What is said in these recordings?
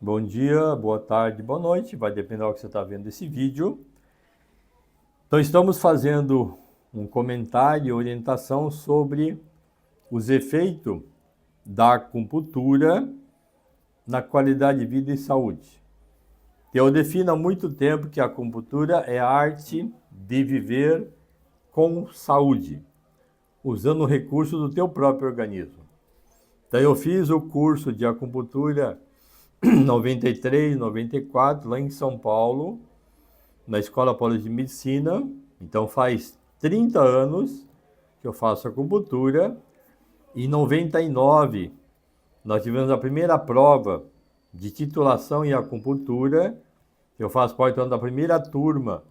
Bom dia, boa tarde, boa noite, vai depender do que você está vendo esse vídeo. Então, estamos fazendo um comentário e orientação sobre os efeitos da acupuntura na qualidade de vida e saúde. Eu defino há muito tempo que a acupuntura é a arte de viver com saúde, usando o recurso do teu próprio organismo. Então, eu fiz o curso de acupuntura 93, 94, lá em São Paulo, na Escola Paulista de Medicina. Então faz 30 anos que eu faço acupuntura. Em 99, nós tivemos a primeira prova de titulação em acupuntura. Eu faço parte então, da primeira turma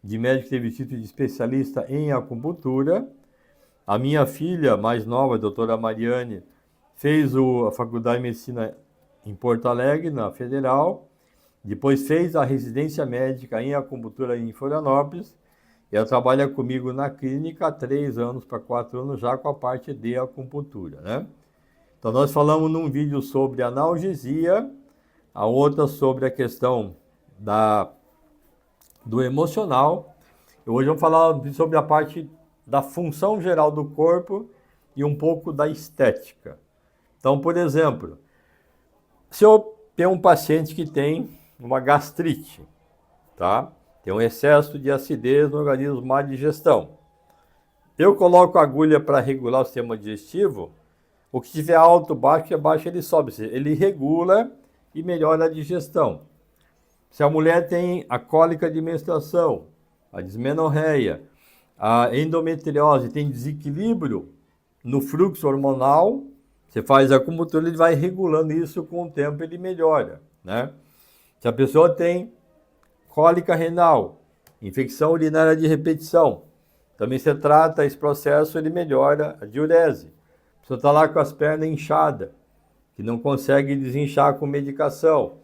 de médico que teve título de especialista em acupuntura. A minha filha mais nova, a doutora Mariane, fez a faculdade de medicina em Porto Alegre, na Federal. Depois fez a residência médica em acupuntura em Florianópolis. E ela trabalha comigo na clínica há 3 anos para 4 anos já com a parte de acupuntura, né? Então nós falamos num vídeo sobre analgesia, a outra sobre a questão do emocional. E hoje vamos falar sobre a parte da função geral do corpo e um pouco da estética. Então, por exemplo, se eu tenho um paciente que tem uma gastrite, tá? Tem um excesso de acidez no organismo, má digestão. Eu coloco a agulha para regular o sistema digestivo, o que tiver alto, baixo, que é baixo, ele sobe. Ele regula e melhora a digestão. Se a mulher tem a cólica de menstruação, a dismenorreia, a endometriose, tem desequilíbrio no fluxo hormonal, você faz a acupuntura, ele vai regulando isso com o tempo, ele melhora, né? Se a pessoa tem cólica renal, infecção urinária de repetição, também você trata esse processo, ele melhora a diurese. A pessoa está lá com as pernas inchadas, que não consegue desinchar com medicação.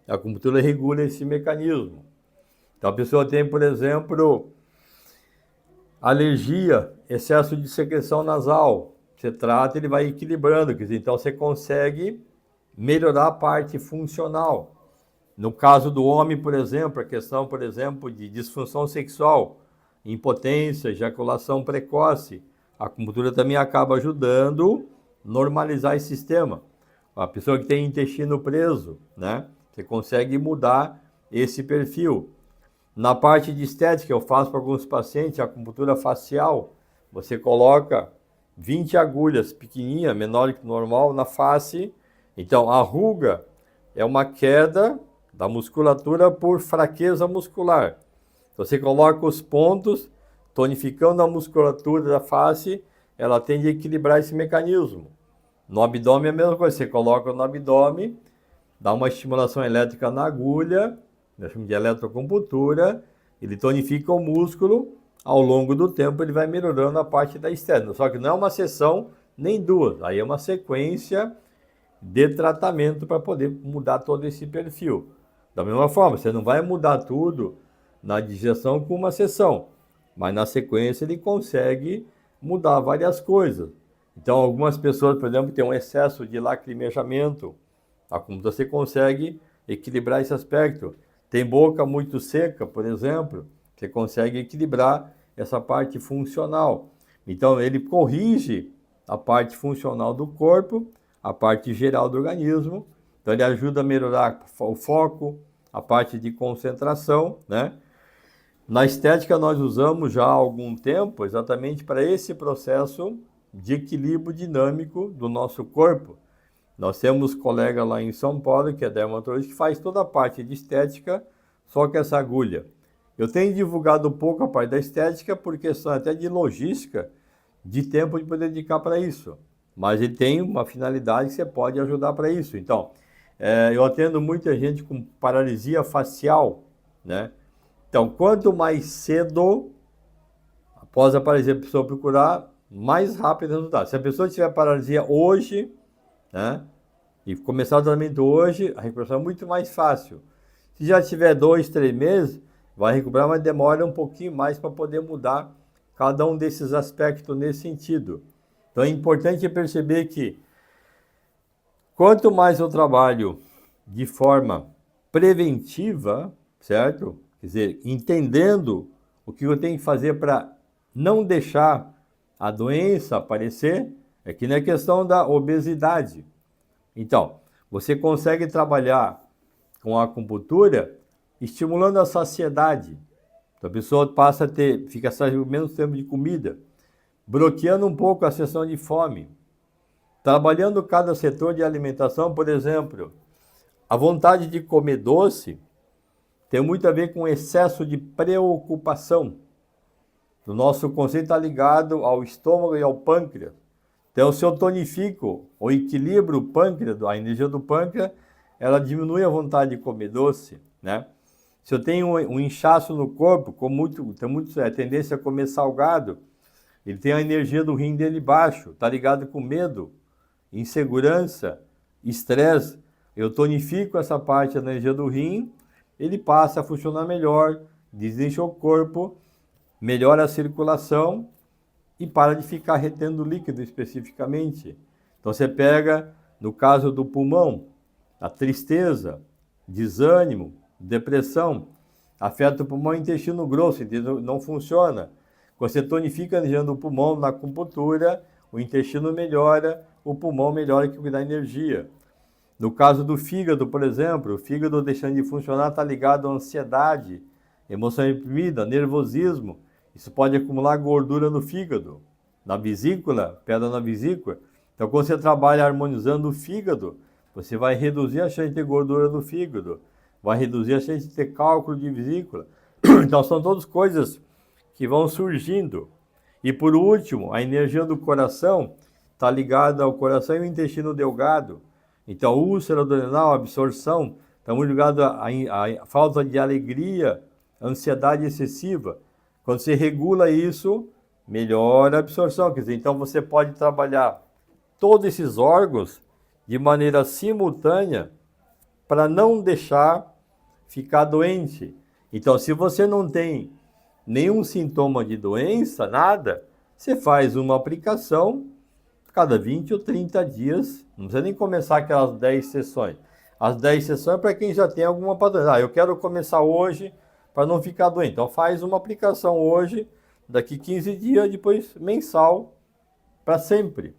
A acupuntura regula esse mecanismo. Então a pessoa tem, por exemplo, alergia, excesso de secreção nasal. Você trata, ele vai equilibrando, quer dizer, então você consegue melhorar a parte funcional. No caso do homem, por exemplo, a questão, por exemplo, de disfunção sexual, impotência, ejaculação precoce, a acupuntura também acaba ajudando a normalizar esse sistema. A pessoa que tem intestino preso, né? Você consegue mudar esse perfil. Na parte de estética, eu faço para alguns pacientes a acupuntura facial. Você coloca 20 agulhas pequenininhas, menor que o normal, na face. Então, a ruga é uma queda da musculatura por fraqueza muscular. Você coloca os pontos, tonificando a musculatura da face, ela tende a equilibrar esse mecanismo. No abdômen é a mesma coisa, você coloca no abdômen, dá uma estimulação elétrica na agulha, nós chamamos de eletroacupuntura, ele tonifica o músculo, ao longo do tempo ele vai melhorando a parte da estética. Só que não é uma sessão nem duas, aí é uma sequência de tratamento para poder mudar todo esse perfil. Da mesma forma, você não vai mudar tudo na digestão com uma sessão, mas na sequência ele consegue mudar várias coisas. Então, algumas pessoas, por exemplo, têm um excesso de lacrimejamento, como você consegue equilibrar esse aspecto. Tem boca muito seca, por exemplo, você consegue equilibrar essa parte funcional. Então, ele corrige a parte funcional do corpo, a parte geral do organismo. Então, ele ajuda a melhorar o foco, a parte de concentração, né? Na estética, nós usamos já há algum tempo exatamente para esse processo de equilíbrio dinâmico do nosso corpo. Nós temos colega lá em São Paulo, que é dermatologista, que faz toda a parte de estética, só com essa agulha. Eu tenho divulgado um pouco a parte da estética por questão até de logística, de tempo de poder dedicar para isso. Mas ele tem uma finalidade que você pode ajudar para isso. Então, eu atendo muita gente com paralisia facial, né? Então, quanto mais cedo, após a paralisia, a pessoa procurar, mais rápido o resultado. Se a pessoa tiver paralisia hoje, né, e começar o tratamento hoje, a recuperação é muito mais fácil. Se já tiver 2, 3 meses, vai recuperar, mas demora um pouquinho mais para poder mudar cada um desses aspectos nesse sentido. Então é importante perceber que quanto mais eu trabalho de forma preventiva, certo? Quer dizer, entendendo o que eu tenho que fazer para não deixar a doença aparecer, é que não é questão da obesidade. Então, você consegue trabalhar com a acupuntura estimulando a saciedade. Então, a pessoa passa a ter, fica com menos tempo de comida, bloqueando um pouco a sensação de fome. Trabalhando cada setor de alimentação, por exemplo, a vontade de comer doce tem muito a ver com excesso de preocupação. O nosso conceito está ligado ao estômago e ao pâncreas. Então, se eu tonifico ou equilibro o pâncreas, a energia do pâncreas, ela diminui a vontade de comer doce, né? Se eu tenho um inchaço no corpo, tem tendência a comer salgado, ele tem a energia do rim dele baixo, está ligado com medo, insegurança, estresse. Eu tonifico essa parte da energia do rim, ele passa a funcionar melhor, desincha o corpo, melhora a circulação e para de ficar retendo líquido especificamente. Então você pega, no caso do pulmão, a tristeza, desânimo, depressão, afeta o pulmão e o intestino grosso, não funciona. Quando você tonifica a energia do pulmão na acupuntura, o intestino melhora, o pulmão melhora que dá energia. No caso do fígado, por exemplo, o fígado deixando de funcionar está ligado à ansiedade, emoção reprimida, nervosismo. Isso pode acumular gordura no fígado, na vesícula, pedra na vesícula. Então, quando você trabalha harmonizando o fígado, você vai reduzir a chance de ter gordura no fígado, vai reduzir a chance de ter cálculo de vesícula. Então, são todas coisas que vão surgindo. E, por último, a energia do coração está ligada ao coração e ao intestino delgado. Então, úlcera adrenal, absorção, está muito ligado à falta de alegria, ansiedade excessiva. Quando você regula isso, melhora a absorção. Quer dizer, então você pode trabalhar todos esses órgãos de maneira simultânea para não deixar ficar doente. Então, se você não tem nenhum sintoma de doença, nada, você faz uma aplicação cada 20 ou 30 dias. Não precisa nem começar aquelas 10 sessões. As 10 sessões é para quem já tem alguma patologia. Eu quero começar hoje para não ficar doente. Então faz uma aplicação hoje, daqui 15 dias, depois mensal, para sempre.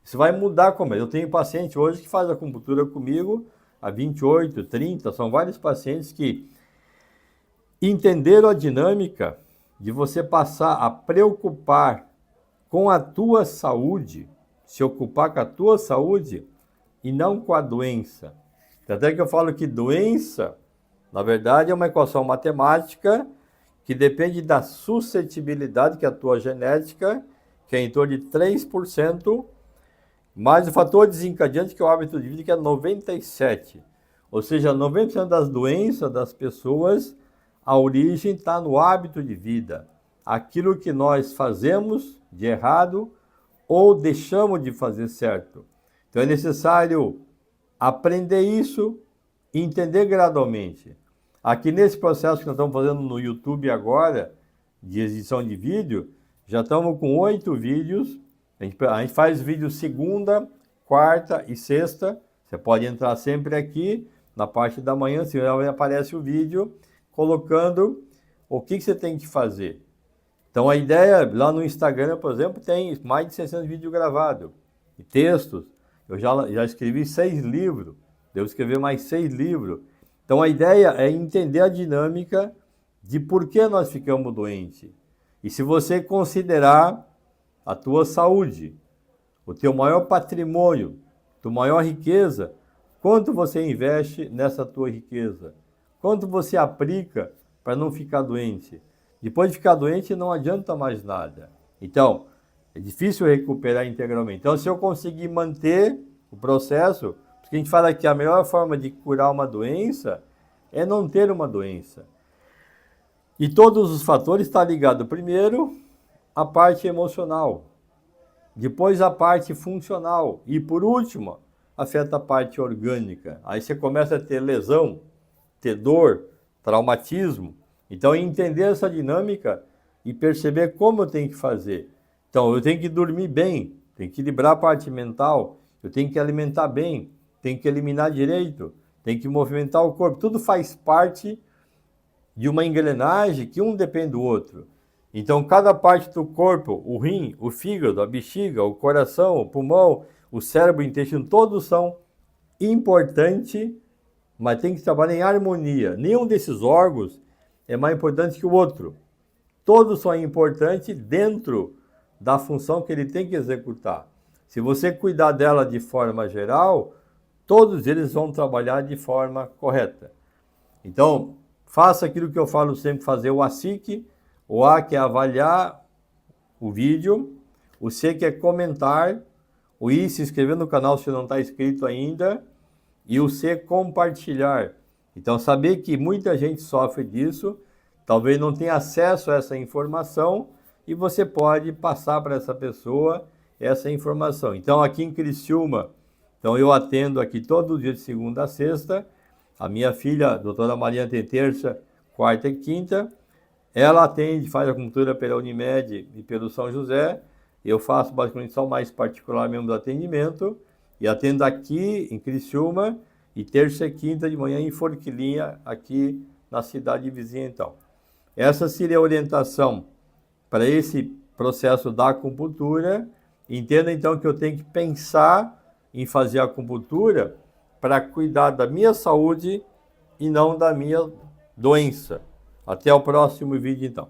Isso vai mudar como é. Eu tenho paciente hoje que faz acupuntura comigo há 28, 30, são vários pacientes que entenderam a dinâmica de você passar a preocupar com a tua saúde, se ocupar com a tua saúde e não com a doença. Até que eu falo que doença, na verdade, é uma equação matemática que depende da suscetibilidade, que é a tua genética, que é em torno de 3%, mais o fator desencadeante, que é o hábito de vida, que é 97%. Ou seja, 90% das doenças das pessoas, a origem está no hábito de vida. Aquilo que nós fazemos de errado ou deixamos de fazer certo. Então é necessário aprender isso e entender gradualmente. Aqui nesse processo que nós estamos fazendo no YouTube agora, de edição de vídeo, já estamos com 8 vídeos. A gente faz vídeo segunda, quarta e sexta. Você pode entrar sempre aqui, na parte da manhã, se aparece o vídeo, colocando o que você tem que fazer. Então a ideia, lá no Instagram, por exemplo, tem mais de 600 vídeos gravados. E textos. Eu já escrevi 6 livros. Devo escrever mais 6 livros. Então a ideia é entender a dinâmica de por que nós ficamos doentes. E se você considerar a tua saúde, o teu maior patrimônio, tua maior riqueza, quanto você investe nessa tua riqueza? Quanto você aplica para não ficar doente? Depois de ficar doente não adianta mais nada. Então, é difícil recuperar integralmente. Então, se eu conseguir manter o processo, porque a gente fala que a melhor forma de curar uma doença é não ter uma doença. E todos os fatores estão ligados, primeiro, à parte emocional, depois a parte funcional e, por último, afeta a parte orgânica. Aí você começa a ter lesão, ter dor, traumatismo. Então, entender essa dinâmica e perceber como eu tenho que fazer. Então, eu tenho que dormir bem, tenho que equilibrar a parte mental, eu tenho que alimentar bem, tenho que eliminar direito, tem que movimentar o corpo. Tudo faz parte de uma engrenagem que um depende do outro. Então, cada parte do corpo, o rim, o fígado, a bexiga, o coração, o pulmão, o cérebro, o intestino, todos são importantes, mas tem que trabalhar em harmonia. Nenhum desses órgãos é mais importante que o outro. Todos são importantes dentro da função que ele tem que executar. Se você cuidar dela de forma geral, todos eles vão trabalhar de forma correta. Então, faça aquilo que eu falo sempre, fazer o ASIC. O A que é avaliar o vídeo, o C que é comentar, o I se inscrever no canal se não está inscrito ainda, e o C compartilhar. Então, saber que muita gente sofre disso, talvez não tenha acesso a essa informação, e você pode passar para essa pessoa essa informação. Então, aqui em Criciúma, então eu atendo aqui todo dia de segunda a sexta. A minha filha, a doutora Maria, tem terça, quarta e quinta. Ela atende, faz acupuntura pela Unimed e pelo São José. Eu faço basicamente só mais particular mesmo do atendimento. E atendo aqui em Criciúma e terça e quinta de manhã em Forquilinha, aqui na cidade vizinha então. Essa seria a orientação para esse processo da acupuntura. Entenda então que eu tenho que pensar em fazer a acupuntura para cuidar da minha saúde e não da minha doença. Até o próximo vídeo, então.